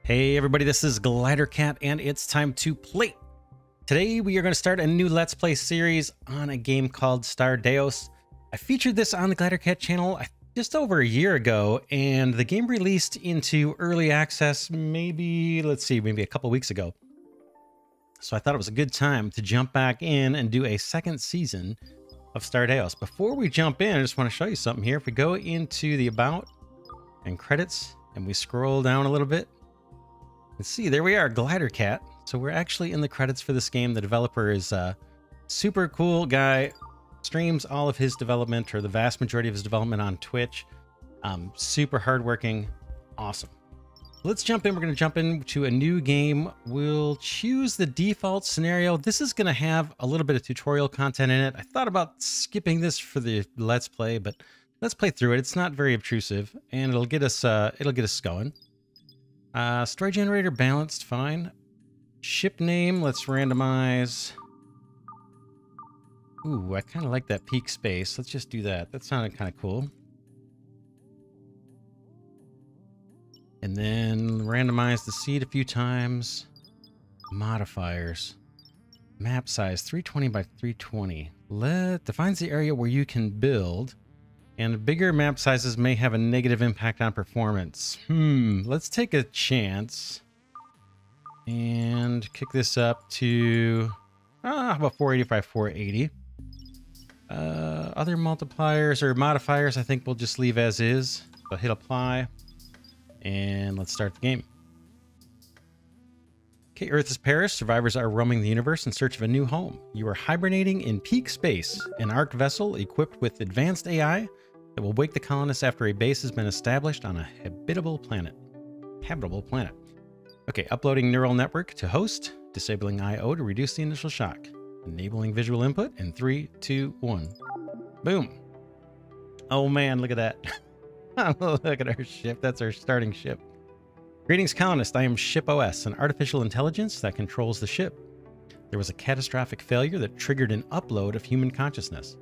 Hey everybody, this is Glidercat and it's time to play. Today we are going to start a new Let's Play series on a game called Stardeus. I featured this on the Glidercat channel just over a year ago, and the game released into early access maybe a couple weeks ago. So I thought it was a good time to jump back in and do a second season of Stardeus. Before we jump in, I just want to show you something here. If we go into the About and Credits and we scroll down a little bit, let's see, there we are, Glidercat. So we're actually in the credits for this game. The developer is a super cool guy, streams all of his development, or the vast majority of his development, on Twitch. Super hardworking, awesome. Let's jump in. We're going to jump into a new game. We'll choose the default scenario. This is going to have a little bit of tutorial content in it. I thought about skipping this for the Let's Play, but let's play through it. It's not very obtrusive, and it'll get us going. Story generator balanced, fine. Ship name, let's randomize. Ooh, I kind of like that peak space. Let's just do that. That sounded kind of cool. And then randomize the seed a few times. Modifiers. Map size, 320 by 320. Defines the area where you can build. And bigger map sizes may have a negative impact on performance. Let's take a chance and kick this up to how about 480 by 480. Other multipliers or modifiers, I think we'll just leave as is. So hit apply, and let's start the game. Okay, Earth is Paris. Survivors are roaming the universe in search of a new home. You are hibernating in peak space, an arc vessel equipped with advanced AI that will wake the colonists after a base has been established on a habitable planet. Okay, uploading neural network to host, disabling I/O to reduce the initial shock, enabling visual input in 3, 2, 1. Boom. Oh man, look at that. Look at our ship. That's our starting ship. Greetings, colonist. I am Ship OS, an artificial intelligence that controls the ship. There was a catastrophic failure that triggered an upload of human consciousness.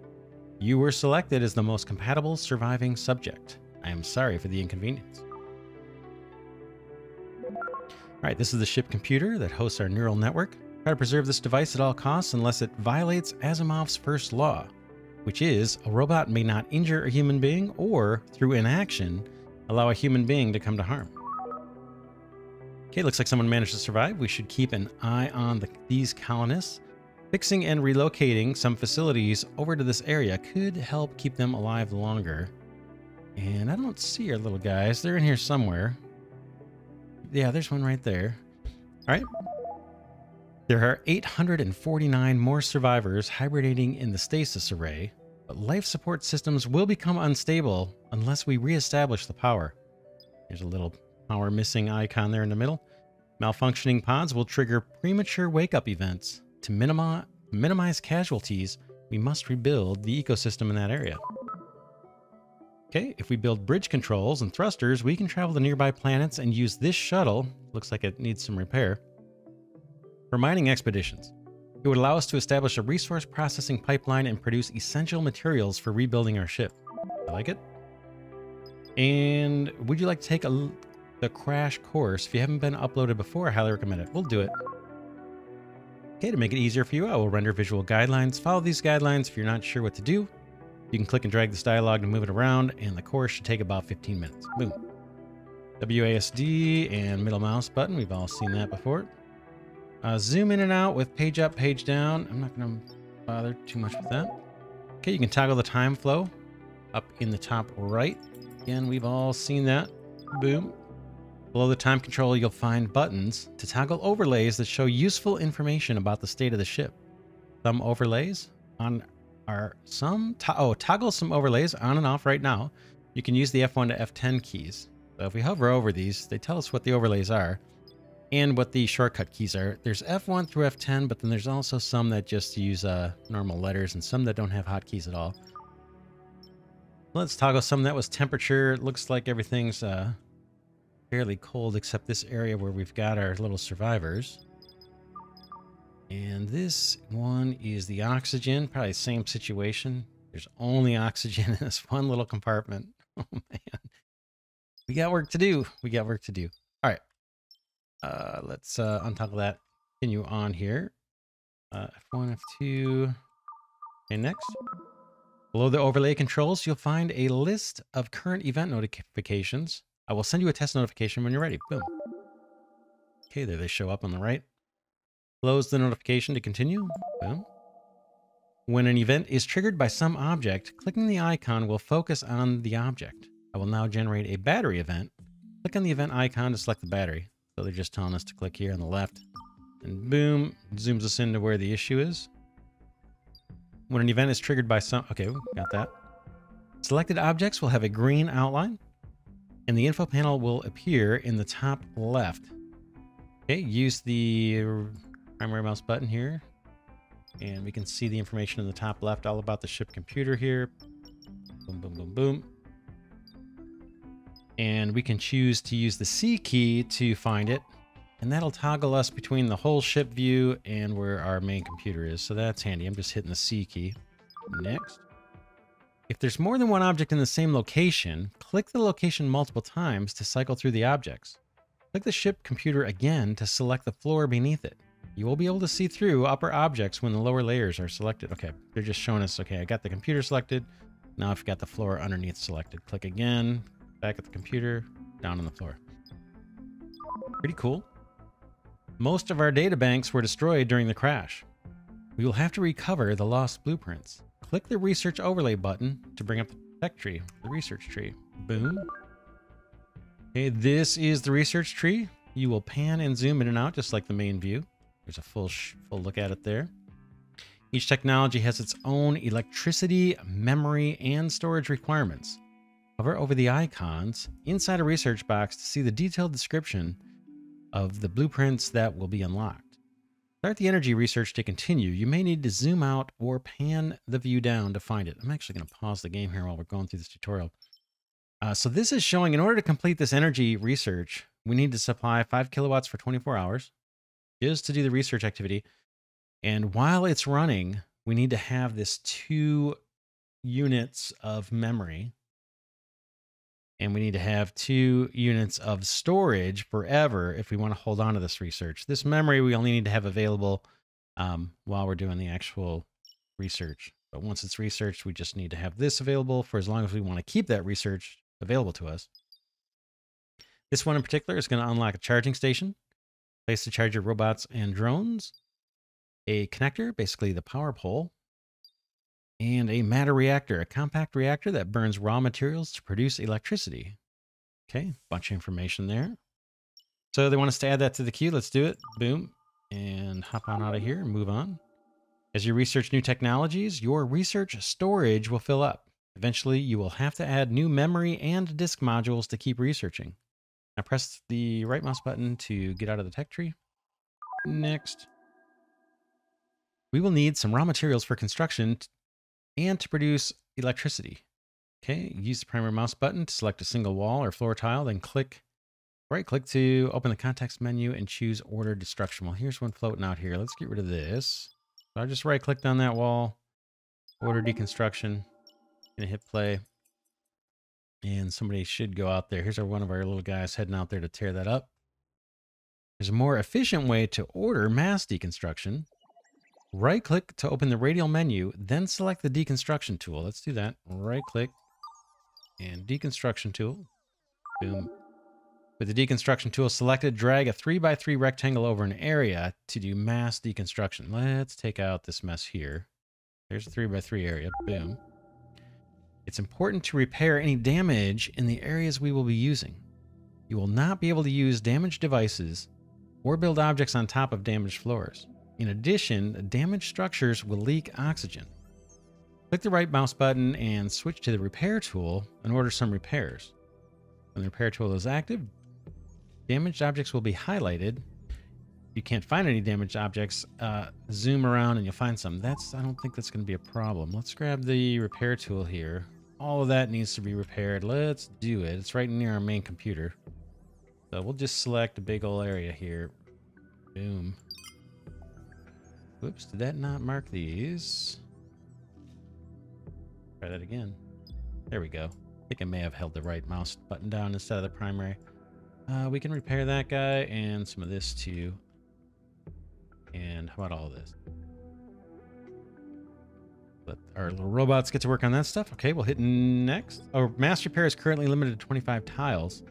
You were selected as the most compatible surviving subject. I am sorry for the inconvenience. All right, this is the ship computer that hosts our neural network. Try to preserve this device at all costs unless it violates Asimov's first law, which is a robot may not injure a human being or, through inaction, allow a human being to come to harm. Okay, looks like someone managed to survive. We should keep an eye on these colonists. Fixing and relocating some facilities over to this area could help keep them alive longer. And I don't see our little guys. They're in here somewhere. Yeah, there's one right there. All right. There are 849 more survivors hibernating in the stasis array, but life support systems will become unstable unless we reestablish the power. There's a little power missing icon there in the middle. Malfunctioning pods will trigger premature wake-up events. To minimize casualties, we must rebuild the ecosystem in that area. Okay, if we build bridge controls and thrusters, we can travel to nearby planets and use this shuttle, looks like it needs some repair, for mining expeditions. It would allow us to establish a resource processing pipeline and produce essential materials for rebuilding our ship. I like it. And would you like to take the crash course? If you haven't been uploaded before, I highly recommend it. We'll do it. Okay, to make it easier for you, I will render visual guidelines. Follow these guidelines if you're not sure what to do. You can click and drag this dialogue to move it around, and the course should take about 15 minutes. Boom. WASD and middle mouse button. We've all seen that before. Zoom in and out with page up, page down. I'm not going to bother too much with that. Okay, you can toggle the time flow up in the top right. Again, we've all seen that. Boom. Below the time control, you'll find buttons to toggle overlays that show useful information about the state of the ship. Some overlays toggle some overlays on and off right now. You can use the F1 to F10 keys. So if we hover over these, they tell us what the overlays are and what the shortcut keys are. There's F1 through F10, but then there's also some that just use normal letters and some that don't have hotkeys at all. Let's toggle some. That was temperature. It looks like everything's fairly cold except this area where we've got our little survivors. And this one is the oxygen, probably same situation. There's only oxygen in this one little compartment. Oh man. We got work to do. All right. Let's untoggle that. Continue on here. F1, F2. Okay, next. Below the overlay controls, you'll find a list of current event notifications. I will send you a test notification when you're ready. Boom. Okay, there they show up on the right. Close the notification to continue. Boom. When an event is triggered by some object, clicking the icon will focus on the object. I will now generate a battery event. Click on the event icon to select the battery. So they're just telling us to click here on the left. And boom, zooms us into where the issue is. When an event is triggered by some... Okay, got that. Selected objects will have a green outline, and the info panel will appear in the top left. Okay, use the primary mouse button here, and we can see the information in the top left all about the ship computer here. Boom, boom, boom, boom. And we can choose to use the C key to find it, and that'll toggle us between the whole ship view and where our main computer is. So that's handy. I'm just hitting the C key. Next. If there's more than one object in the same location, click the location multiple times to cycle through the objects. Click the ship computer again to select the floor beneath it. You will be able to see through upper objects when the lower layers are selected. Okay, they're just showing us, okay, I got the computer selected. Now I've got the floor underneath selected. Click again, back at the computer, down on the floor. Pretty cool. Most of our data banks were destroyed during the crash. We will have to recover the lost blueprints. Click the research overlay button to bring up the tech tree, the research tree. Boom. Okay, this is the research tree. You will pan and zoom in and out just like the main view. There's a full look at it there. Each technology has its own electricity, memory, and storage requirements. Hover over the icons inside a research box to see the detailed description of the blueprints that will be unlocked. Start the energy research to continue. You may need to zoom out or pan the view down to find it. I'm actually going to pause the game here while we're going through this tutorial. So this is showing, in order to complete this energy research, we need to supply 5 kilowatts for 24 hours just to do the research activity. And while it's running, we need to have this 2 units of memory. And we need to have 2 units of storage forever if we want to hold on to this research. This memory we only need to have available while we're doing the actual research. But once it's researched, we just need to have this available for as long as we want to keep that research available to us. This one in particular is going to unlock a charging station, place to charge your robots and drones, a connector, basically the power pole, and a matter reactor, a compact reactor that burns raw materials to produce electricity. Okay, bunch of information there. So they want us to add that to the queue. Let's do it. Boom. And hop on out of here and move on. As you research new technologies, your research storage will fill up. Eventually, you will have to add new memory and disk modules to keep researching. Now press the right mouse button to get out of the tech tree. Next. We will need some raw materials for construction and to produce electricity. Okay, use the primary mouse button to select a single wall or floor tile, then right-click to open the context menu and choose Order Destruction. Well, here's one floating out here. Let's get rid of this. So I just right-clicked on that wall, Order Deconstruction, gonna hit play, and somebody should go out there. Here's one of our little guys heading out there to tear that up. There's a more efficient way to order mass deconstruction. Right-click to open the radial menu, then select the deconstruction tool. Let's do that. Right-click and deconstruction tool. Boom. With the deconstruction tool selected, drag a 3x3 rectangle over an area to do mass deconstruction. Let's take out this mess here. There's a 3x3 area. Boom. It's important to repair any damage in the areas we will be using. You will not be able to use damaged devices or build objects on top of damaged floors. In addition, damaged structures will leak oxygen. Click the right mouse button and switch to the repair tool and order some repairs. When the repair tool is active, damaged objects will be highlighted. If you can't find any damaged objects, zoom around and you'll find some. I don't think that's going to be a problem. Let's grab the repair tool here. All of that needs to be repaired. Let's do it. It's right near our main computer. So we'll just select a big old area here. Boom. Whoops, did that not mark these? Try that again. There we go. I think I may have held the right mouse button down instead of the primary. We can repair that guy and some of this too. And how about all of this? Let our little robots get to work on that stuff. Okay, we'll hit next. Oh, mass repair is currently limited to 25 tiles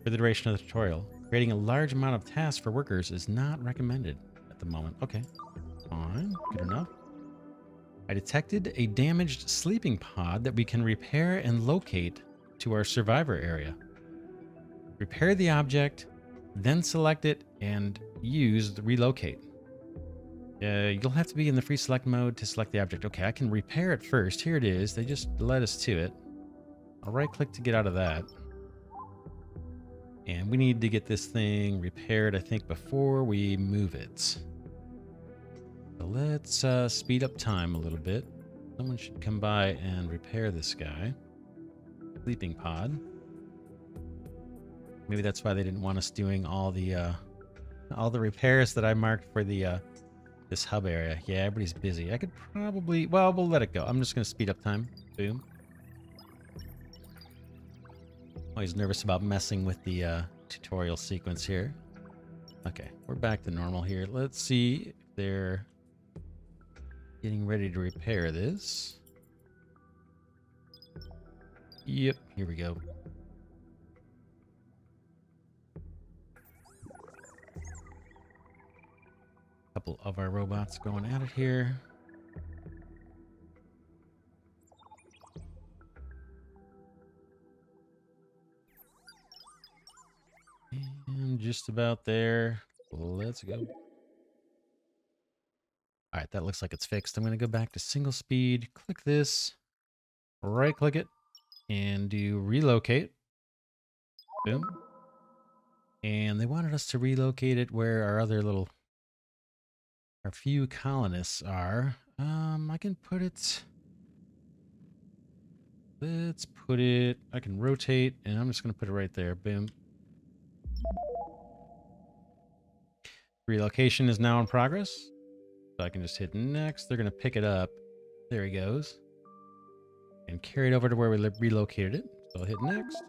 for the duration of the tutorial. Creating a large amount of tasks for workers is not recommended at the moment. Okay, fine, good enough. I detected a damaged sleeping pod that we can repair and locate to our survivor area. Repair the object, then select it and use the relocate. You'll have to be in the free select mode to select the object. Okay, I can repair it first. Here it is. They just led us to it. I'll right click to get out of that. And we need to get this thing repaired, I think, before we move it. So let's speed up time a little bit. Someone should come by and repair this guy. Sleeping pod. Maybe that's why they didn't want us doing all the repairs that I marked for the this hub area. Yeah, everybody's busy. I could probably... Well, we'll let it go. I'm just going to speed up time. Boom. Always nervous about messing with the tutorial sequence here. Okay, we're back to normal here. Let's see if they're getting ready to repair this. Yep, here we go. Couple of our robots going at it here. And just about there. Let's go. All right, that looks like it's fixed. I'm going to go back to single speed, click this, right click it, and do relocate. Boom. And they wanted us to relocate it where our other little... Our few colonists are. I can put it... Let's put it... I can rotate, and I'm just going to put it right there. Boom. Relocation is now in progress. So I can just hit next. They're going to pick it up. There he goes. And carry it over to where we relocated it. So I'll hit next.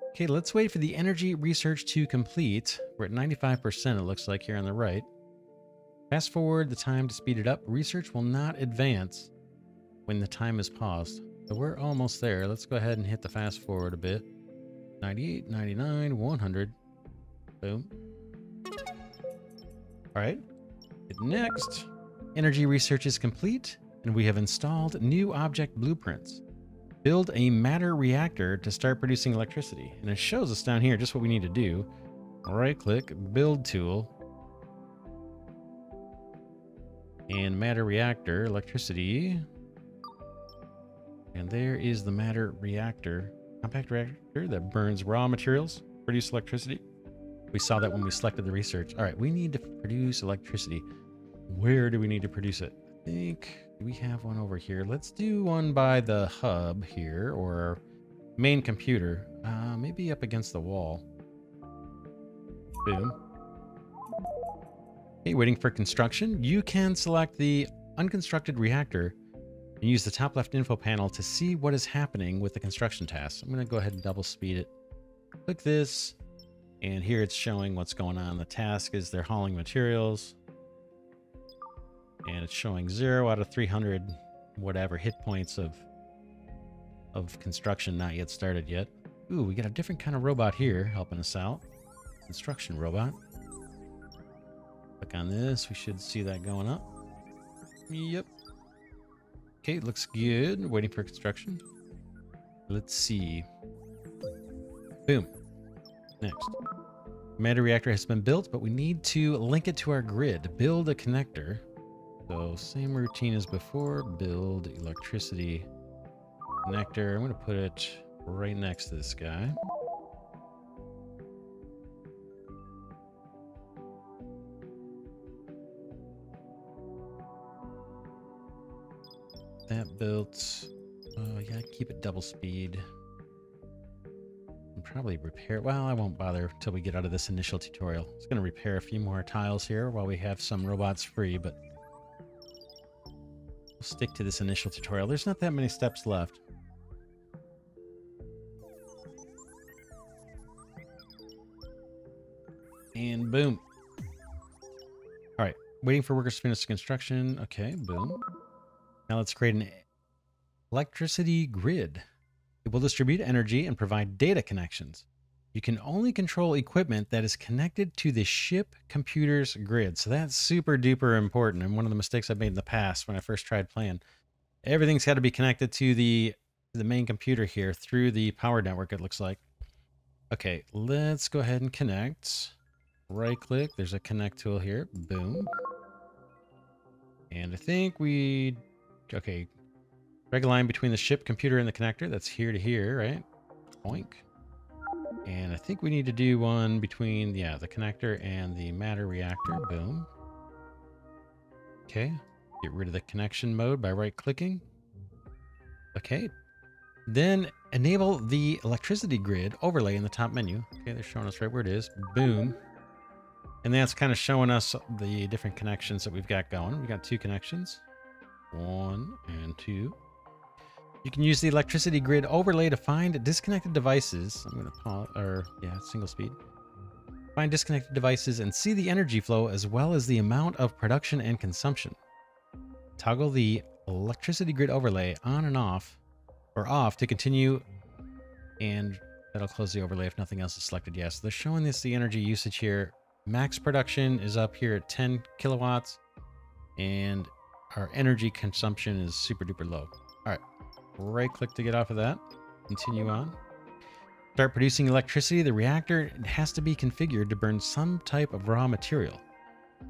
Okay, let's wait for the energy research to complete. We're at 95%, it looks like, here on the right. Fast forward the time to speed it up. Research will not advance when the time is paused. So we're almost there. Let's go ahead and hit the fast forward a bit. 98, 99, 100. Boom. All right. Hit next. Energy research is complete, and we have installed new object blueprints. Build a matter reactor to start producing electricity. And it shows us down here just what we need to do. Right click, build tool. And matter reactor, electricity. And there is the matter reactor. Compact reactor that burns raw materials, produce electricity. We saw that when we selected the research. All right, we need to produce electricity. Where do we need to produce it? I think we have one over here. Let's do one by the hub here, or main computer. Maybe up against the wall. Boom. Okay, waiting for construction. You can select the unconstructed reactor and use the top left info panel to see what is happening with the construction tasks. I'm going to go ahead and double speed it. Click this, and here it's showing what's going on. The task is they're hauling materials, and it's showing 0 out of 300 whatever hit points of construction not yet started yet. Ooh, we got a different kind of robot here helping us out. Construction robot. Click on this. We should see that going up. Yep. Okay, looks good. Waiting for construction. Let's see. Boom. Next. Matter reactor has been built, but we need to link it to our grid. Build a connector. So same routine as before. Build electricity connector. I'm going to put it right next to this guy. That built. Oh yeah, keep it double speed. And probably repair. Well, I won't bother till we get out of this initial tutorial. It's going to repair a few more tiles here while we have some robots free, but we'll stick to this initial tutorial. There's not that many steps left. And boom. All right. Waiting for workers to finish construction. Okay, boom. Now let's create an electricity grid. It will distribute energy and provide data connections. You can only control equipment that is connected to the ship computer's grid. So that's super duper important. And one of the mistakes I've made in the past when I first tried playing. Everything's got to be connected to the main computer here through the power network, it looks like. Okay, let's go ahead and connect. Right click, there's a connect tool here. Boom. And I think okay, regular line between the ship computer and the connector. That's here to here, right? Boink. And I think we need to do one between, yeah, the connector and the matter reactor. Boom. Okay, get rid of the connection mode by right clicking. Okay, then enable the electricity grid overlay in the top menu. Okay, they're showing us right where it is. Boom. And that's kind of showing us the different connections that we've got going. We've got 2 connections. 1 and 2. You can use the electricity grid overlay to find disconnected devices. I'm going to pause, or yeah, single speed. Find disconnected devices and see the energy flow as well as the amount of production and consumption. Toggle the electricity grid overlay on and off, or off to continue, and that'll close the overlay if nothing else is selected. Yes, so they're showing us the energy usage here. Max production is up here at 10 kilowatts, and our energy consumption is super duper low. All right, right click to get off of that. Continue on. Start producing electricity. The reactor has to be configured to burn some type of raw material.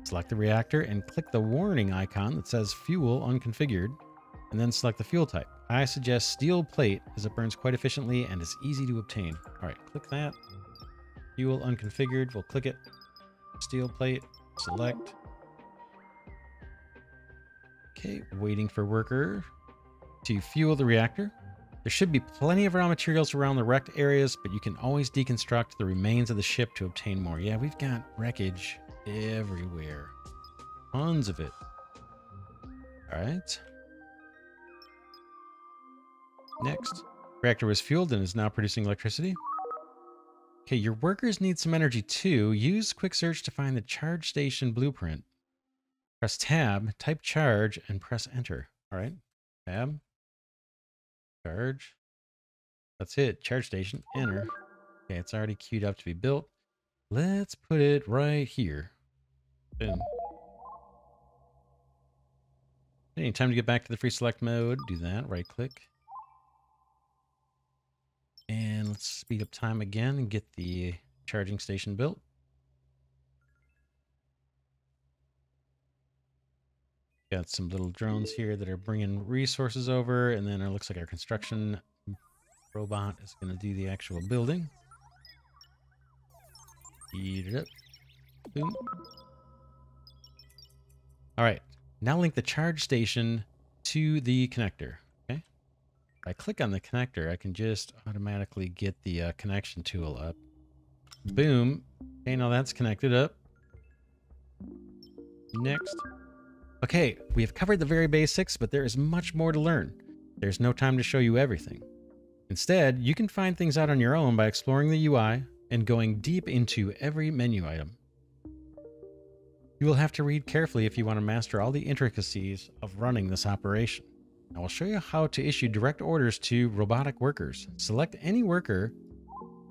Select the reactor and click the warning icon that says fuel unconfigured, and then select the fuel type. I suggest steel plate as it burns quite efficiently and is easy to obtain. All right, click that. Fuel unconfigured, we'll click it. Steel plate, select. Okay, waiting for worker to fuel the reactor. There should be plenty of raw materials around the wrecked areas, but you can always deconstruct the remains of the ship to obtain more. Yeah, we've got wreckage everywhere. Tons of it. All right. Next. Reactor was fueled and is now producing electricity. Okay, your workers need some energy too. Use quick search to find the charge station blueprint. Press tab, type charge, and press enter. All right. Tab. Charge. That's it. Charge station. Enter. Okay, it's already queued up to be built. Let's put it right here. Boom. Any time to get back to the free select mode, do that. Right click. And let's speed up time again and get the charging station built. Got some little drones here that are bringing resources over, and then it looks like our construction robot is going to do the actual building. Eat it up. Boom. All right. Now link the charge station to the connector. Okay. If I click on the connector, I can just automatically get the connection tool up. Boom. Okay, now that's connected up. Next. Okay, we have covered the very basics, but there is much more to learn. There's no time to show you everything. Instead, you can find things out on your own by exploring the UI and going deep into every menu item. You will have to read carefully if you want to master all the intricacies of running this operation. I will show you how to issue direct orders to robotic workers. Select any worker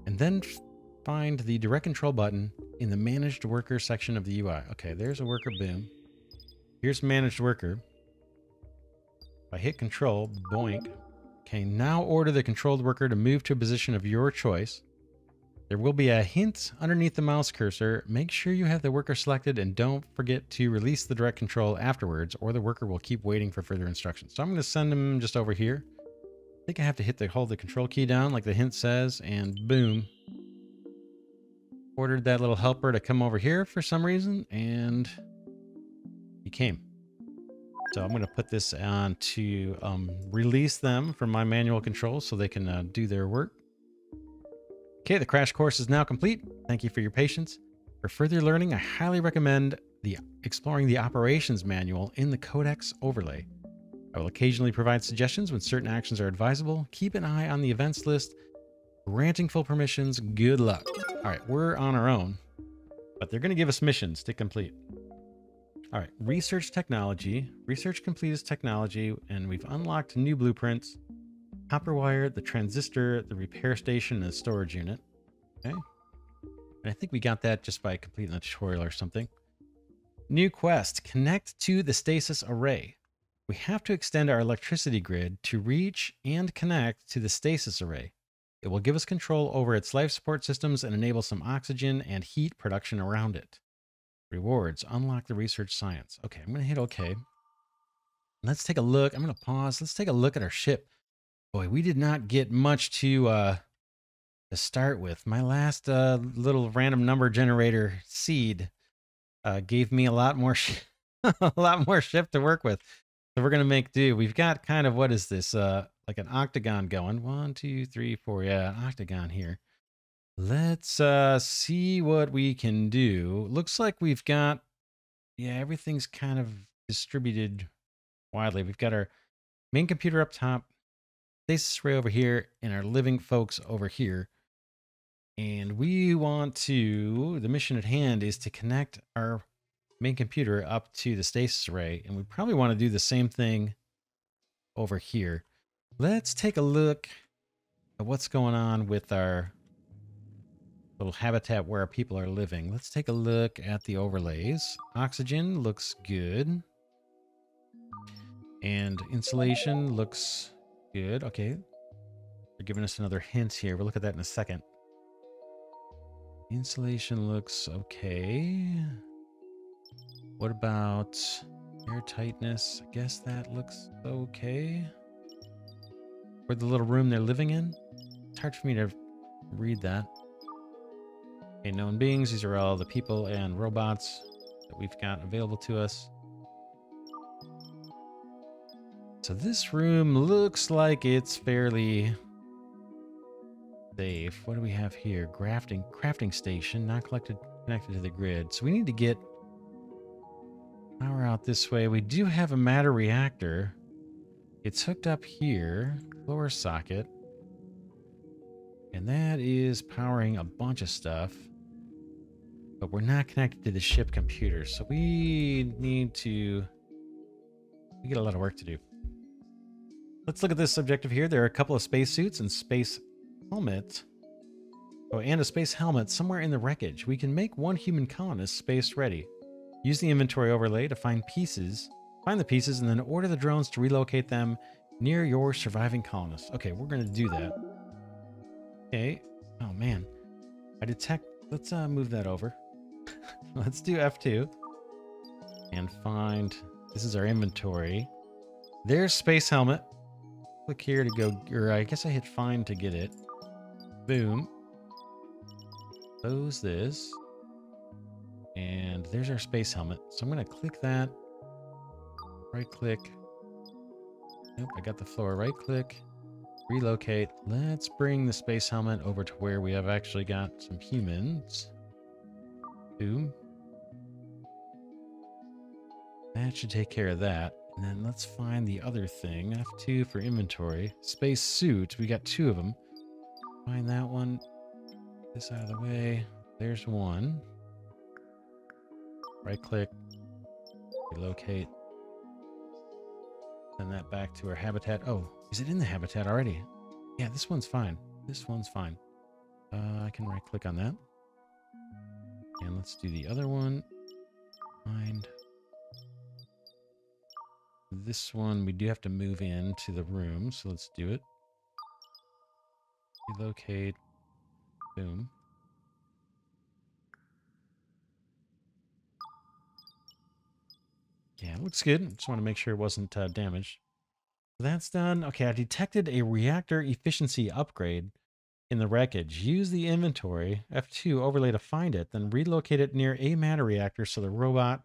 and then find the direct control button in the managed worker section of the UI. Okay, there's a worker, boom. Here's managed worker. If I hit control, boink. Okay, now order the controlled worker to move to a position of your choice. There will be a hint underneath the mouse cursor. Make sure you have the worker selected and don't forget to release the direct control afterwards, or the worker will keep waiting for further instructions. So I'm going to send him just over here. I think I have to hold the control key down like the hint says, and boom. Ordered that little helper to come over here for some reason, and he came. So I'm going to put this on to release them from my manual control so they can do their work. Okay, the crash course is now complete. Thank you for your patience. For further learning, I highly recommend exploring the operations manual in the Codex overlay. I will occasionally provide suggestions when certain actions are advisable. Keep an eye on the events list. Granting full permissions. Good luck. All right, we're on our own. But they're going to give us missions to complete. All right, research technology. Research complete is technology, and we've unlocked new blueprints. Copper wire, the transistor, the repair station, and the storage unit. Okay. And I think we got that just by completing the tutorial or something. New quest, connect to the stasis array. We have to extend our electricity grid to reach and connect to the stasis array. It will give us control over its life support systems and enable some oxygen and heat production around it. Rewards, unlock the research science. Okay, I'm going to hit OK. Let's take a look. I'm going to pause. Let's take a look at our ship. Boy, we did not get much to start with. My last little random number generator seed gave me a lot more a lot more ship to work with. So we're going to make do. We've got kind of, what is this? Like an octagon going. 1, 2, 3, 4. Yeah, an octagon here. Let's see what we can do. Looks like we've got, yeah, everything's kind of distributed widely. We've got our main computer up top, stasis array over here, and our living folks over here. And we want to, the mission at hand is to connect our main computer up to the stasis array. And we probably want to do the same thing over here. Let's take a look at what's going on with our little habitat where our people are living. Let's take a look at the overlays. Oxygen looks good. And insulation looks good. Okay. They're giving us another hint here. We'll look at that in a second. Insulation looks okay. What about air tightness? I guess that looks okay. For the little room they're living in? It's hard for me to read that. Okay, known beings. These are all the people and robots that we've got available to us. So this room looks like it's fairly safe. What do we have here? Crafting station, not connected to the grid. So we need to get power out this way. We do have a matter reactor. It's hooked up here, lower socket. And that is powering a bunch of stuff. But we're not connected to the ship computer. So we get a lot of work to do. Let's look at this objective here. There are a couple of spacesuits and space helmet. Oh, and a space helmet somewhere in the wreckage. We can make one human colonist space ready. Use the inventory overlay to find the pieces, and then order the drones to relocate them near your surviving colonists. Okay, we're going to do that. Okay. Oh, man. Let's move that over. Let's do F2. And find... This is our inventory. There's space helmet. Click here to go... Or I guess I hit find to get it. Boom. Close this. And there's our space helmet. So I'm going to click that. Right click. Nope, I got the floor. Right click. Relocate. Let's bring the space helmet over to where we have actually got some humans. Boom. That should take care of that. And then let's find the other thing. F2 for inventory. Space suit. We got 2 of them. Find that one. This out of the way. There's one. Right click. Relocate. Send that back to our habitat. Oh, is it in the habitat already? Yeah, this one's fine. This one's fine. I can right click on that. And let's do the other one. Find. This one, we do have to move into the room, so let's do it. Relocate. Boom. Yeah, it looks good. Just want to make sure it wasn't damaged. That's done. Okay, I detected a reactor efficiency upgrade in the wreckage. Use the inventory, F2 overlay to find it, then relocate it near a matter reactor so the robot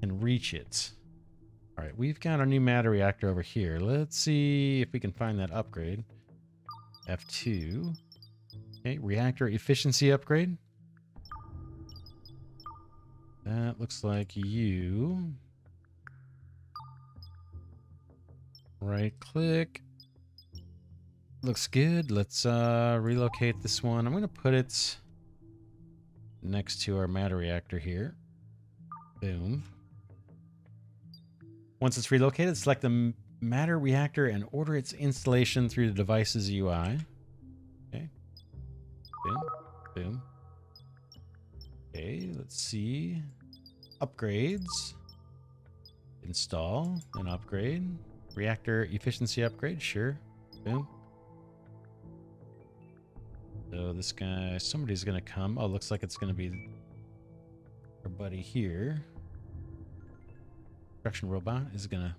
can reach it. All right, we've got our new matter reactor over here. Let's see if we can find that upgrade. F2. Okay, reactor efficiency upgrade. That looks like you. Right click. Looks good. Let's relocate this one. I'm going to put it next to our matter reactor here. Boom. Once it's relocated, select the matter reactor and order its installation through the device's UI. Okay. Boom. Boom. Okay, let's see. Upgrades. Install and upgrade. Reactor efficiency upgrade, sure. Boom. So this guy, somebody's gonna come. Oh, looks like it's gonna be our buddy here. Production robot is gonna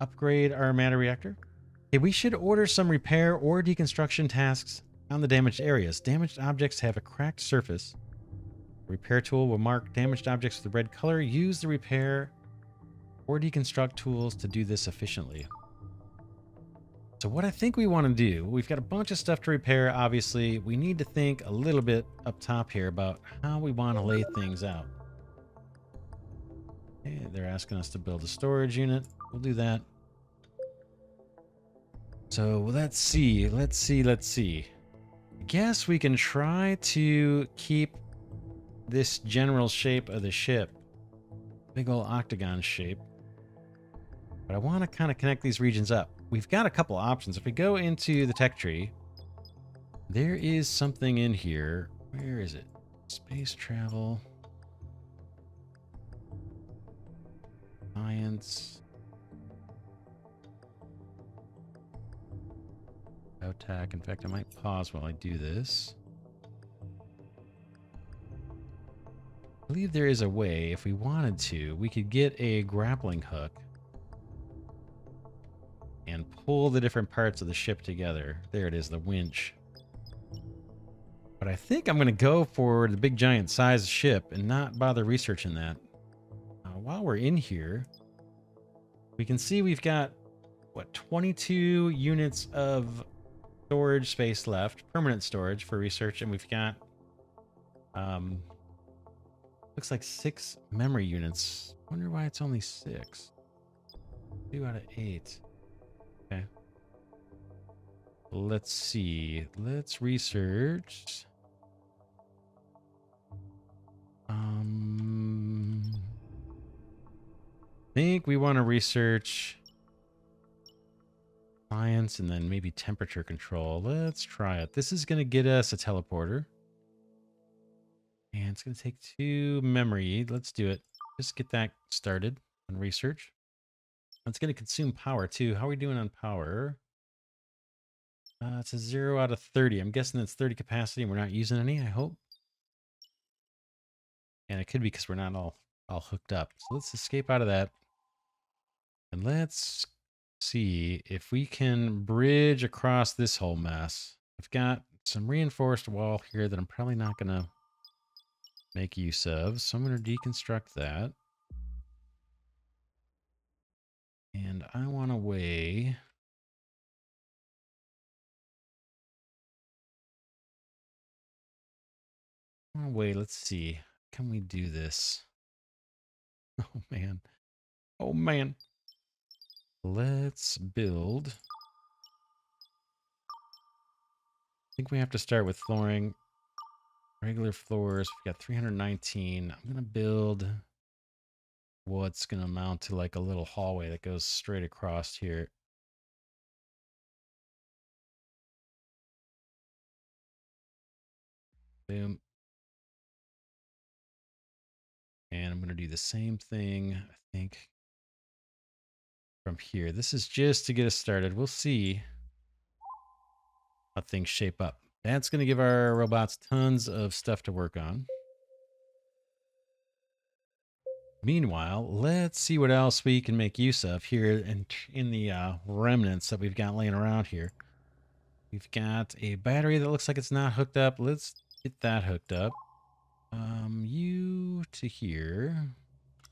upgrade our matter reactor. Okay, we should order some repair or deconstruction tasks on the damaged areas. Damaged objects have a cracked surface. The repair tool will mark damaged objects with a red color. Use the repair or deconstruct tools to do this efficiently. So what I think we want to do, we've got a bunch of stuff to repair, obviously. We need to think a little bit up top here about how we want to lay things out. Okay, they're asking us to build a storage unit. We'll do that. So let's see. I guess we can try to keep this general shape of the ship. Big old octagon shape. But I want to kind of connect these regions up. We've got a couple options. If we go into the tech tree, there is something in here. Where is it? Space travel. Science. Attack. In fact, I might pause while I do this. I believe there is a way, if we wanted to, we could get a grappling hook and pull the different parts of the ship together. There it is, the winch. But I think I'm going to go for the big giant size ship and not bother researching that. While we're in here, we can see we've got, what, 22 units of storage space left, permanent storage for research, and we've got, looks like 6 memory units. Wonder why it's only 6. 2 out of 8. Okay. Let's see. Let's research. I think we want to research science and then maybe temperature control. Let's try it. This is going to get us a teleporter. And it's going to take 2 memory. Let's do it. Just get that started on research. It's going to consume power too. How are we doing on power? It's a 0 out of 30. I'm guessing it's 30 capacity and we're not using any, I hope. And it could be because we're not all hooked up. So let's escape out of that. And let's see if we can bridge across this whole mess. I've got some reinforced wall here that I'm probably not going to make use of. So I'm going to deconstruct that. And I want to weigh... Wait, let's see. Can we do this? Oh, man. Oh, man. Let's build. I think we have to start with flooring. Regular floors. We've got 319. I'm going to build what's going to amount to like a little hallway that goes straight across here. Boom. And I'm going to do the same thing, I think, from here. This is just to get us started. We'll see how things shape up. That's going to give our robots tons of stuff to work on. Meanwhile, let's see what else we can make use of here in the remnants that we've got laying around here. We've got a battery that looks like it's not hooked up. Let's get that hooked up. You to here.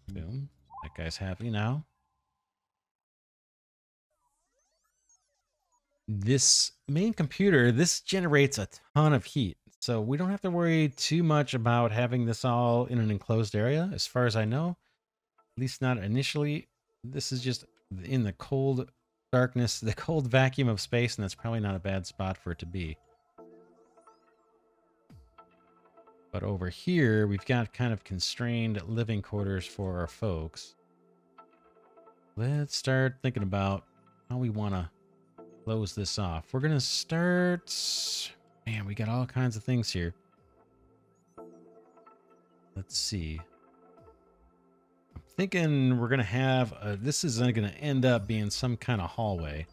Boom. That guy's happy now. This main computer, this generates a ton of heat. So we don't have to worry too much about having this all in an enclosed area, as far as I know. At least not initially. This is just in the cold darkness, the cold vacuum of space, and that's probably not a bad spot for it to be. But over here, we've got kind of constrained living quarters for our folks. Let's start thinking about how we want to close this off. We're going to start... Man, we got all kinds of things here. Let's see. I'm thinking we're going to have... this is going to end up being some kind of hallway.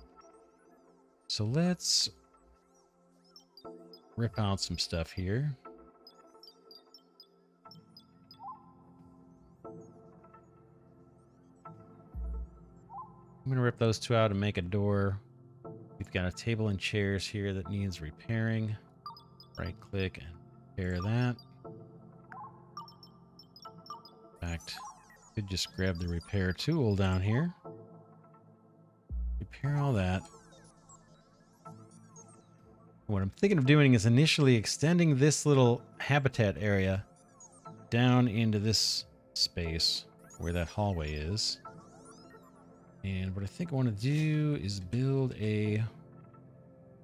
So let's rip out some stuff here. I'm going to rip those two out and make a door. We've got a table and chairs here that needs repairing. Right click and repair that. In fact, could just grab the repair tool down here. Repair all that. What I'm thinking of doing is initially extending this little habitat area down into this space where that hallway is. And what I think I want to do is build a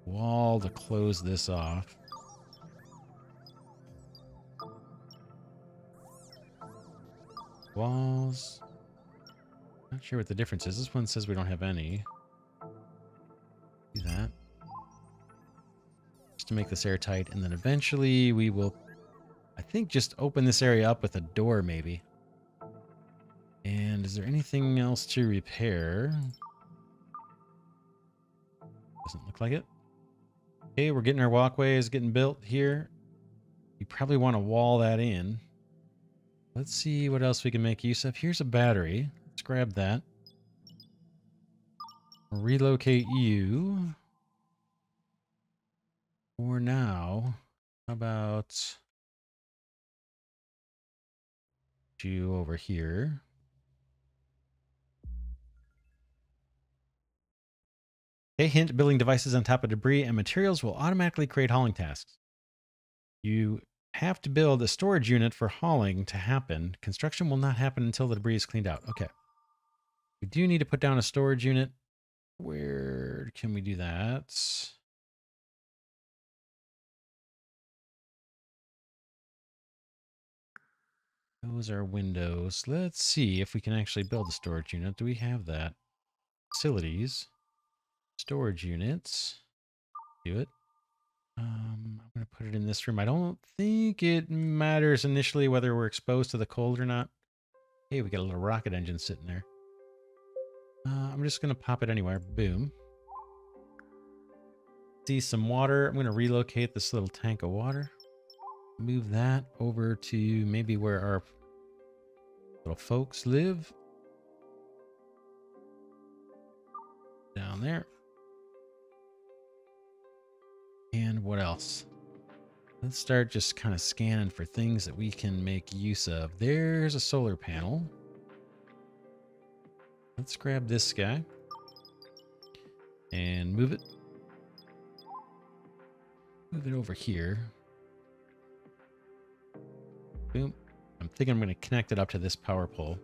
wall to close this off. Walls. Not sure what the difference is. This one says we don't have any. Do that. Just to make this airtight. And then eventually we will, I think, just open this area up with a door maybe. And is there anything else to repair? Doesn't look like it. Okay, we're getting our walkways getting built here. You probably want to wall that in. Let's see what else we can make use of. Here's a battery. Let's grab that. Relocate you. For now, how about you over here? Okay, hint, building devices on top of debris and materials will automatically create hauling tasks. You have to build a storage unit for hauling to happen. Construction will not happen until the debris is cleaned out. Okay. We do need to put down a storage unit. Where can we do that? Those are windows. Let's see if we can actually build a storage unit. Do we have that? Facilities. Storage units. Do it. I'm going to put it in this room. I don't think it matters initially whether we're exposed to the cold or not. Hey, we got a little rocket engine sitting there. I'm just going to pop it anywhere. Boom. See some water. I'm going to relocate this little tank of water. Move that over to maybe where our little folks live. Down there. And what else? Let's start just kind of scanning for things that we can make use of. There's a solar panel. Let's grab this guy and move it. Move it over here. Boom. I'm thinking I'm going to connect it up to this power pole.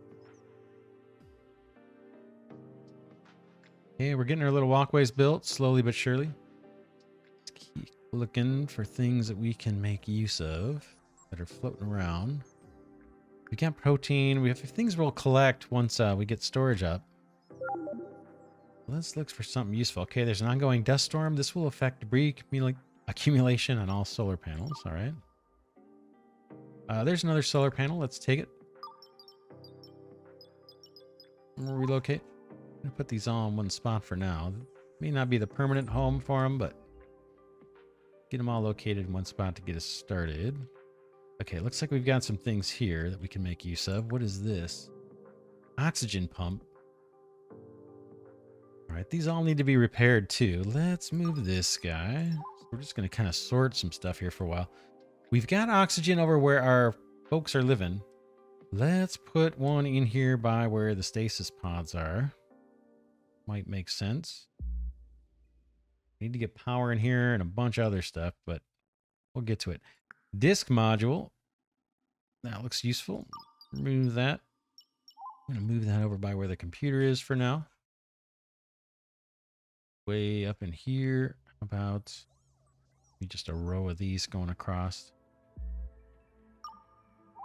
Okay, we're getting our little walkways built slowly but surely. Let's keep looking for things that we can make use of that are floating around. We got protein. We have things we'll collect once we get storage up. Let's look for something useful. Okay, there's an ongoing dust storm. This will affect debris accumulation on all solar panels. All right. There's another solar panel. Let's take it. We'll relocate. I'm going to put these all in one spot for now. May not be the permanent home for them, but get them all located in one spot to get us started. Okay, looks like we've got some things here that we can make use of. What is this? Oxygen pump. All right, these all need to be repaired too. Let's move this guy. We're just going to kind of sort some stuff here for a while. We've got oxygen over where our folks are living. Let's put one in here by where the stasis pods are. Might make sense. Need to get power in here and a bunch of other stuff, but we'll get to it. Disk module. That looks useful. Remove that. I'm going to move that over by where the computer is for now. Way up in here. How about just a row of these going across?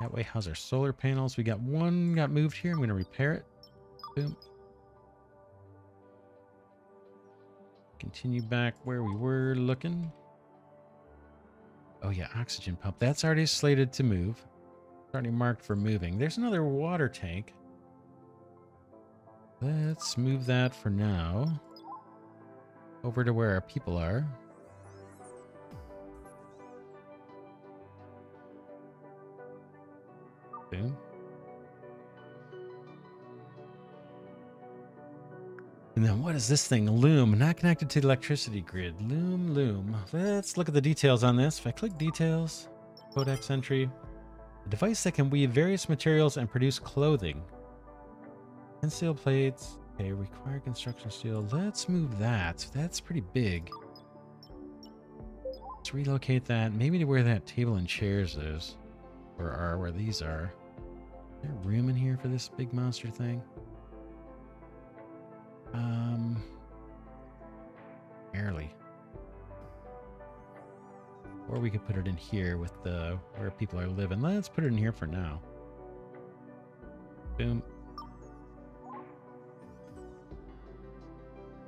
That way, how's our solar panels? We got one got moved here. I'm going to repair it. Boom. Continue back where we were looking. Oh yeah, oxygen pump. That's already slated to move. It's already marked for moving. There's another water tank. Let's move that for now. Over to where our people are. Boom. And then what is this thing? Loom, not connected to the electricity grid. Loom. Let's look at the details on this. If I click details, codex entry, a device that can weave various materials and produce clothing. Tensile plates. Okay, required construction steel. Let's move that. That's pretty big. Let's relocate that. Maybe to where that table and chairs is. Or are where these are. Is there room in here for this big monster thing? Barely. Or we could put it in here with the where people are living. Let's put it in here for now. Boom.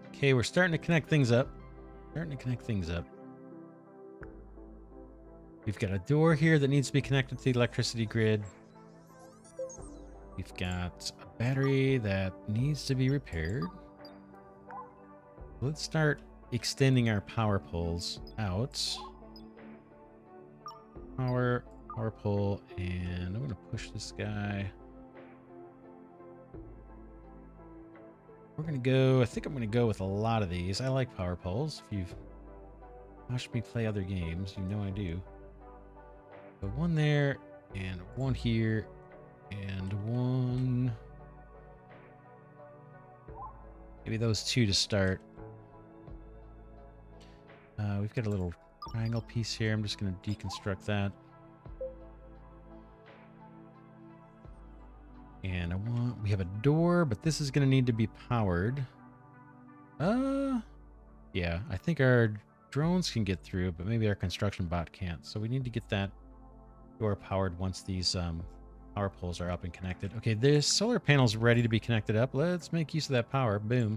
Okay, we're starting to connect things up. We've got a door here that needs to be connected to the electricity grid. We've got a battery that needs to be repaired. Let's start extending our power poles out. Power pole, and I'm going to push this guy. We're going to go, I think I'm going to go with a lot of these. I like power poles. If you've watched me play other games, you know I do. So one there, and one here, and one. Maybe those two to start. We've got a little triangle piece here. I'm just going to deconstruct that. And we have a door, but this is going to need to be powered. Yeah, I think our drones can get through, but maybe our construction bot can't. So we need to get that door powered once these power poles are up and connected. Okay, this solar panel's ready to be connected up. Let's make use of that power. Boom.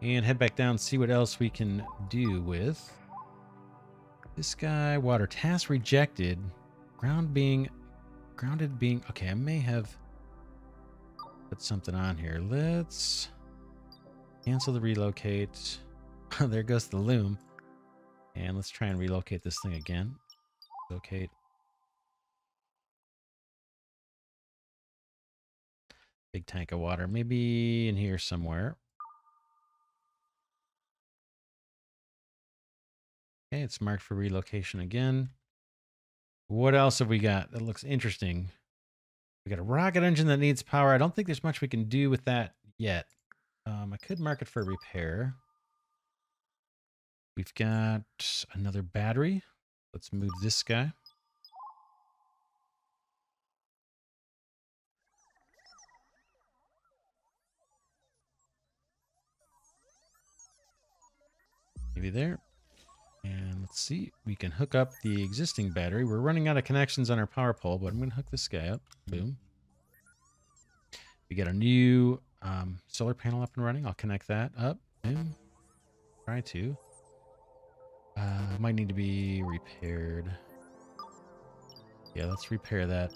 And head back down, see what else we can do with this guy. Water task rejected. Grounded being. Okay, I may have put something on here. Let's cancel the relocate. There goes the loom. And let's try and relocate this thing again. Locate. Big tank of water. Maybe in here somewhere. Okay, it's marked for relocation again. What else have we got that looks interesting? We got a rocket engine that needs power. I don't think there's much we can do with that yet. I could mark it for repair. We've got another battery. Let's move this guy. Maybe there. And let's see. We can hook up the existing battery. We're running out of connections on our power pole, but I'm going to hook this guy up. Boom. We got a new solar panel up and running. I'll connect that up. Boom. Try to. Might need to be repaired. Yeah, let's repair that.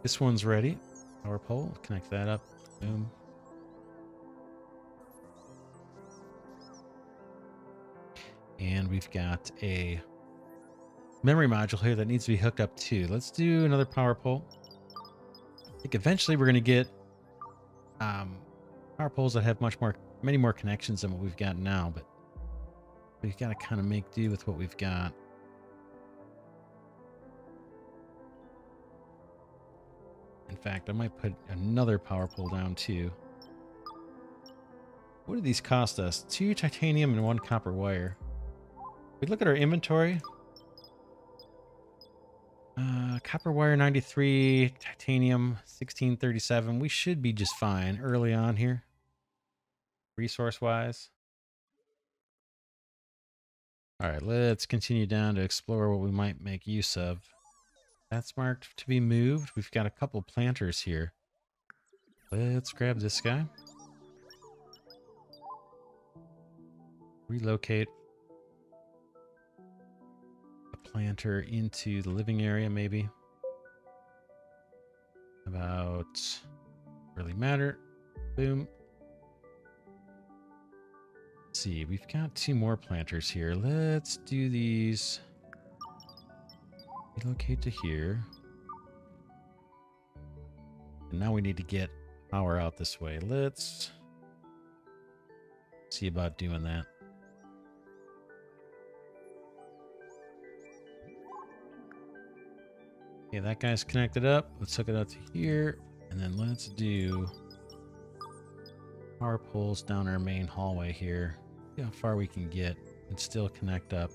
This one's ready. Power pole. Connect that up. Boom. And we've got a memory module here that needs to be hooked up too. Let's do another power pole. I think eventually we're going to get power poles that have many more connections than what we've got now, but we've got to kind of make do with what we've got. In fact, I might put another power pole down too. What did these cost us? 2 titanium and 1 copper wire. We look at our inventory. Copper wire 93, titanium 1637. We should be just fine early on here, resource wise. All right, let's continue down to explore what we might make use of. That's marked to be moved. We've got a couple planters here. Let's grab this guy. Relocate a planter into the living area, maybe. About really matter. Boom. Let's see, we've got 2 more planters here. Let's do these. Relocate to here. And now we need to get power out this way. Let's see about doing that. Okay, that guy's connected up. Let's hook it up to here. And then let's do power poles down our main hallway here. See how far we can get and still connect up.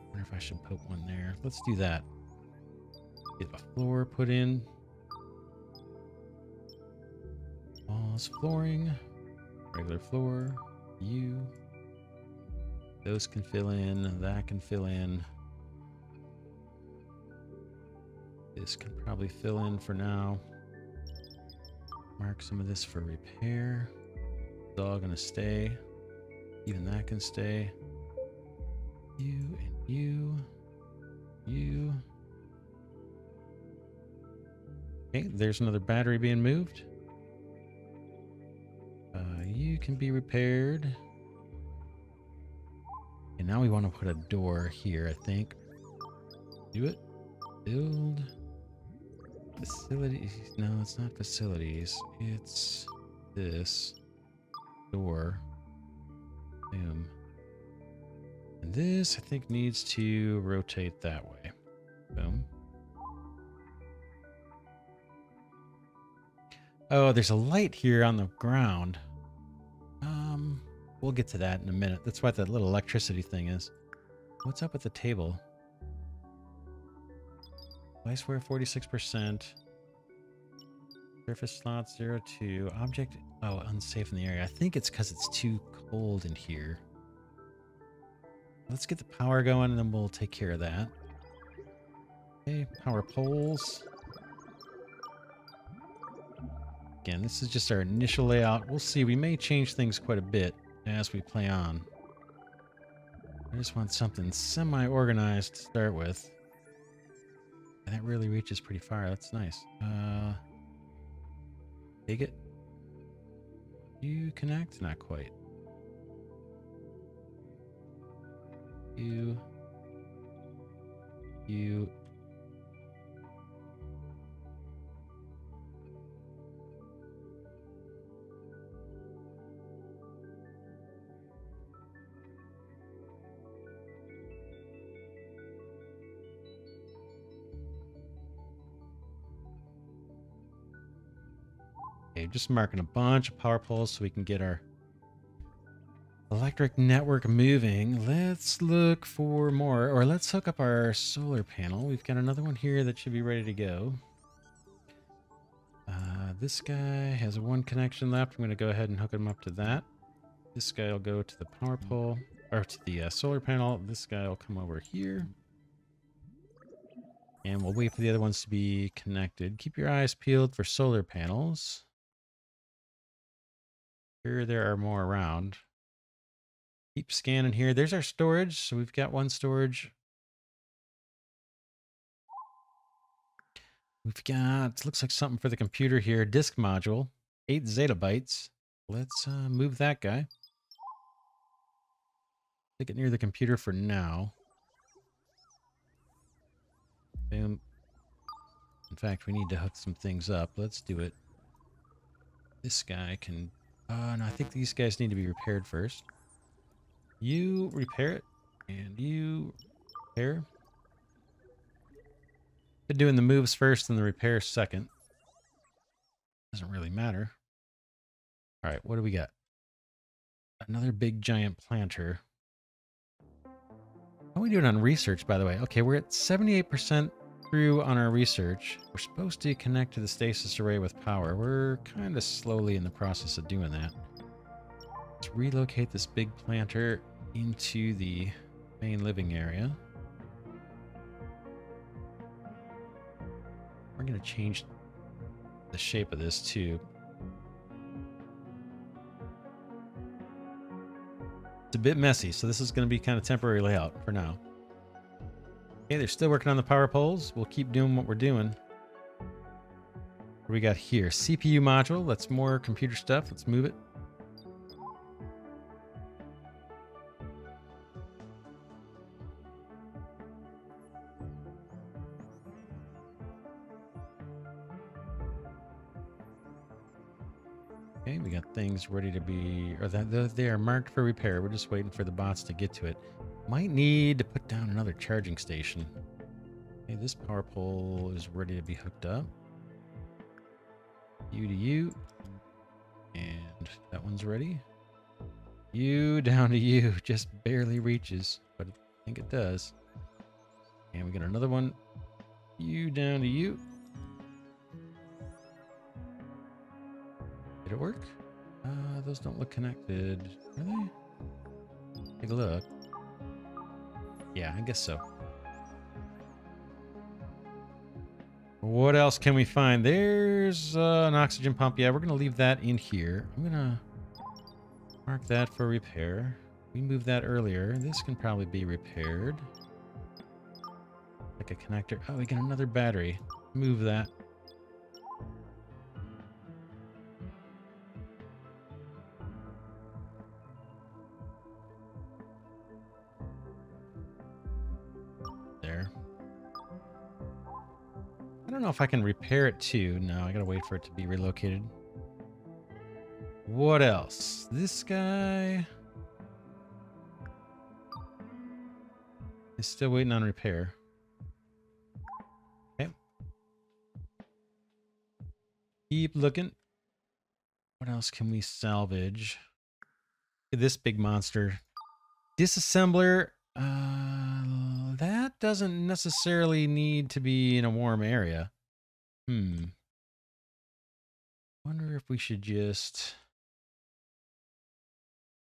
Wonder if I should put one there. Let's do that. Get a floor put in. Walls, flooring, regular floor, those can fill in, that can fill in. This can probably fill in for now. Mark some of this for repair. It's all gonna stay. Even that can stay. You and you. Okay, there's another battery being moved. You can be repaired. And now we want to put a door here, I think. Do it. Build. Facilities. No, it's not facilities. It's this. Door. Boom. And this, I think, needs to rotate that way. Boom. Oh, there's a light here on the ground. We'll get to that in a minute. That's what that little electricity thing is. What's up with the table? Iceware 46%. Surface slot 02. Object, oh, unsafe in the area. I think it's because it's too cold in here. Let's get the power going and then we'll take care of that. Okay, power poles. Again, this is just our initial layout. We'll see. We may change things quite a bit as we play on. I just want something semi-organized to start with. And that really reaches pretty far. That's nice. Take it. You connect? Not quite. You. Okay, just marking a bunch of power poles so we can get our electric network moving. Let's look for more, or let's hook up our solar panel. We've got another one here that should be ready to go. This guy has 1 connection left. I'm going to go ahead and hook him up to that. This guy will go to the power pole, or to the solar panel. This guy will come over here. And we'll wait for the other ones to be connected. Keep your eyes peeled for solar panels. Here there are more around. Keep scanning here. There's our storage. So we've got 1 storage. We've got, looks like something for the computer here. Disk module, 8 zettabytes. Let's move that guy. Stick it near the computer for now. Boom. In fact, we need to hook some things up. Let's do it. This guy can... no, I think these guys need to be repaired first. You repair it. And you repair. Been doing the moves first and the repairs second. Doesn't really matter. All right, what do we got? Another big giant planter. How are we doing on research, by the way? Okay, we're at 78% through on our research. We're supposed to connect to the stasis array with power. We're kind of slowly in the process of doing that. Let's relocate this big planter into the main living area. We're going to change the shape of this too. It's a bit messy, so this is going to be kind of temporary layout for now. Okay, they're still working on the power poles. We'll keep doing what we're doing. What do we got here? CPU module. That's more computer stuff. Let's move it. Okay, we got things ready to be, or they are marked for repair. We're just waiting for the bots to get to it. Might need to put down another charging station. Okay, this power pole is ready to be hooked up. You to you. And that one's ready. You down to you. Just barely reaches, but I think it does. And we got another one. You down to you. Did it work? Those don't look connected. Are they? Take a look. Yeah, I guess so. What else can we find? There's an oxygen pump. Yeah, we're going to leave that in here. I'm going to mark that for repair. We moved that earlier. This can probably be repaired. Like a connector. Oh, we got another battery. Move that. There. I don't know if I can repair it too. No, I gotta wait for it to be relocated. What else? This guy is still waiting on repair. Okay. Keep looking. What else can we salvage? This big monster. Disassembler. That doesn't necessarily need to be in a warm area. Wonder if we should just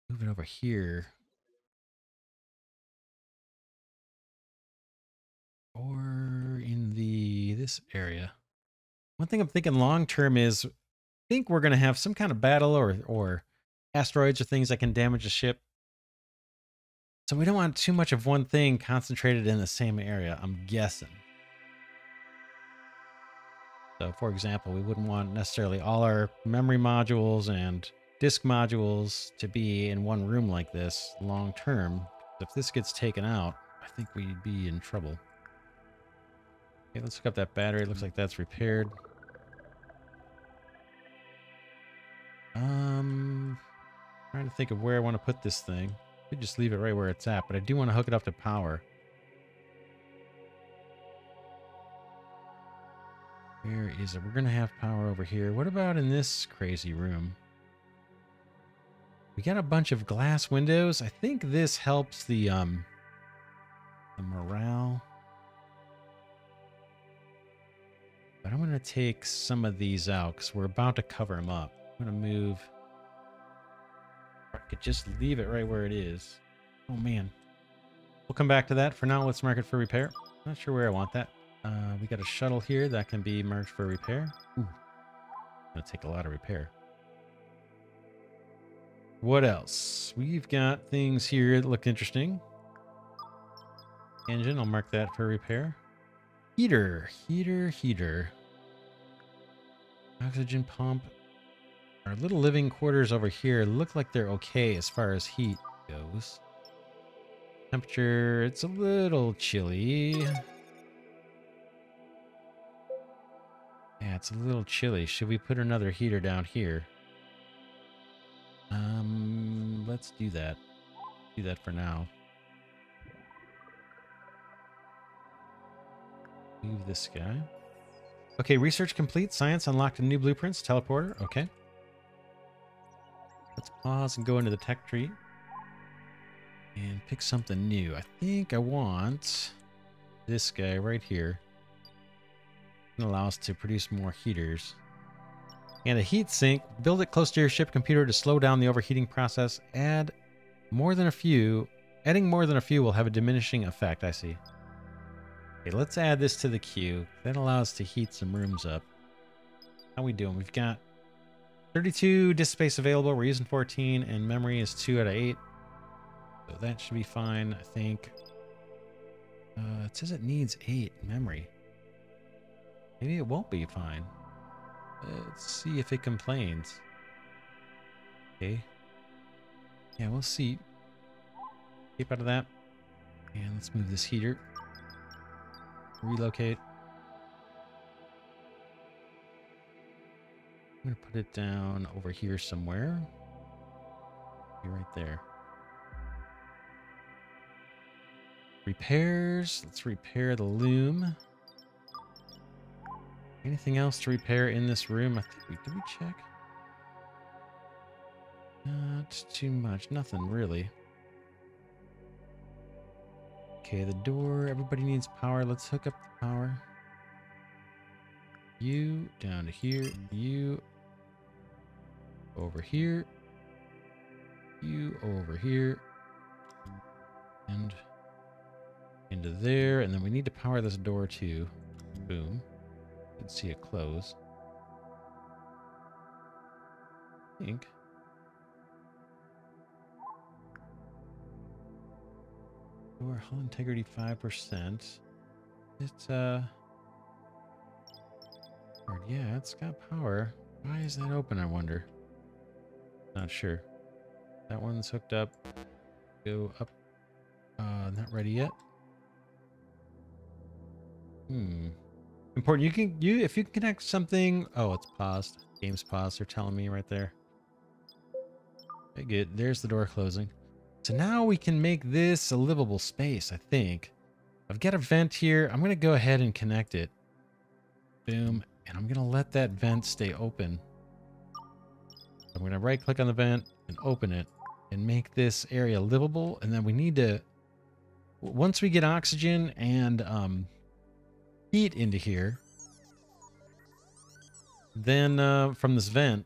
move it over here. Or in this area. One thing I'm thinking long term is, I think we're going to have some kind of battle or asteroids or things that can damage the ship. So we don't want too much of one thing concentrated in the same area, I'm guessing. So for example, we wouldn't want necessarily all our memory modules and disk modules to be in one room like this long term. If this gets taken out, I think we'd be in trouble. Okay, let's hook up that battery. It looks like that's repaired. Trying to think of where I want to put this thing. Could just leave it right where it's at, but I do want to hook it up to power. Where is it? We're going to have power over here. What about in this crazy room? We got a bunch of glass windows. I think this helps the morale. But I'm going to take some of these out because we're about to cover them up. I'm going to move. I could just leave it right where it is. Oh, man. We'll come back to that. For now, let's mark it for repair. Not sure where I want that. We got a shuttle here that can be marked for repair. Ooh. Gonna take a lot of repair. What else? We've got things here that look interesting. Engine, I'll mark that for repair. Heater. Oxygen pump. Our little living quarters over here look like they're okay as far as heat goes. Temperature, it's a little chilly. Yeah, it's a little chilly. Should we put another heater down here? Let's do that. Do that for now. Leave this guy. Okay, research complete. Science unlocked a new blueprints. Teleporter. Okay. Let's pause and go into the tech tree. And pick something new. I think I want this guy right here. It allows us to produce more heaters. And a heat sink. Build it close to your ship computer to slow down the overheating process. Add more than a few. Adding more than a few will have a diminishing effect, I see. Okay, let's add this to the queue. That allows us to heat some rooms up. How we doing? We've got 32 disk space available. We're using 14, and memory is 2 out of 8. So that should be fine, I think. It says it needs 8 memory. Maybe it won't be fine. Let's see if it complains. Okay. Yeah, we'll see. Keep out of that. And let's move this heater. Relocate. I'm going to put it down over here somewhere. Be right there. Repairs. Let's repair the loom. Anything else to repair in this room? I think did we check? Not too much. Nothing really. Okay, the door. Everybody needs power. Let's hook up the power. You down to here. You over here. You over here. And into there. And then we need to power this door too. Boom. You can see it close. I think. Door hull integrity 5%. It's yeah, it's got power. Why is that open, I wonder? Not sure. That one's hooked up. Go up. Not ready yet. Important. If you can connect something. Oh, it's paused. Game's paused. They're telling me right there. Okay, good. There's the door closing. So now we can make this a livable space, I think. I've got a vent here. I'm going to go ahead and connect it. Boom. And I'm going to let that vent stay open. I'm going to right click on the vent and open it and make this area livable. And then we need to, once we get oxygen and heat into here, then from this vent,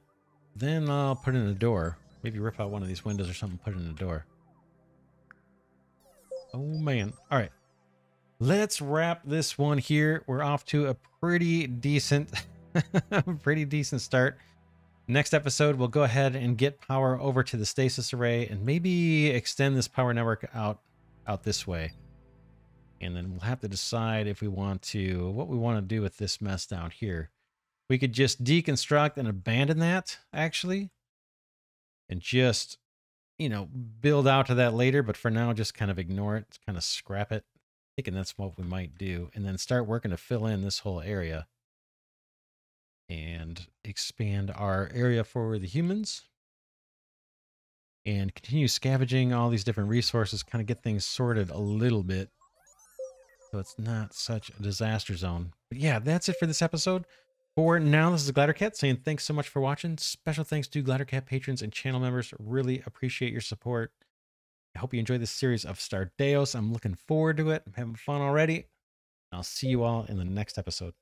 then I'll put in a door. Maybe rip out one of these windows or something, put it in a door. Oh man. All right. Let's wrap this one here. We're off to a pretty decent start. Next episode, we'll go ahead and get power over to the stasis array and maybe extend this power network out this way. And then we'll have to decide if we want to, what we want to do with this mess down here. We could just deconstruct and abandon that, actually, and just, you know, build out to that later. But for now, just kind of ignore it, kind of scrap it. Thinking that's what we might do, and then start working to fill in this whole area and expand our area for the humans and continue scavenging all these different resources, kind of get things sorted a little bit so it's not such a disaster zone. But yeah, that's it for this episode. For now, this is Glidercat saying thanks so much for watching. Special thanks to Glidercat patrons and channel members. Really appreciate your support. I hope you enjoyed this series of Stardeus. I'm looking forward to it. I'm having fun already. I'll see you all in the next episode.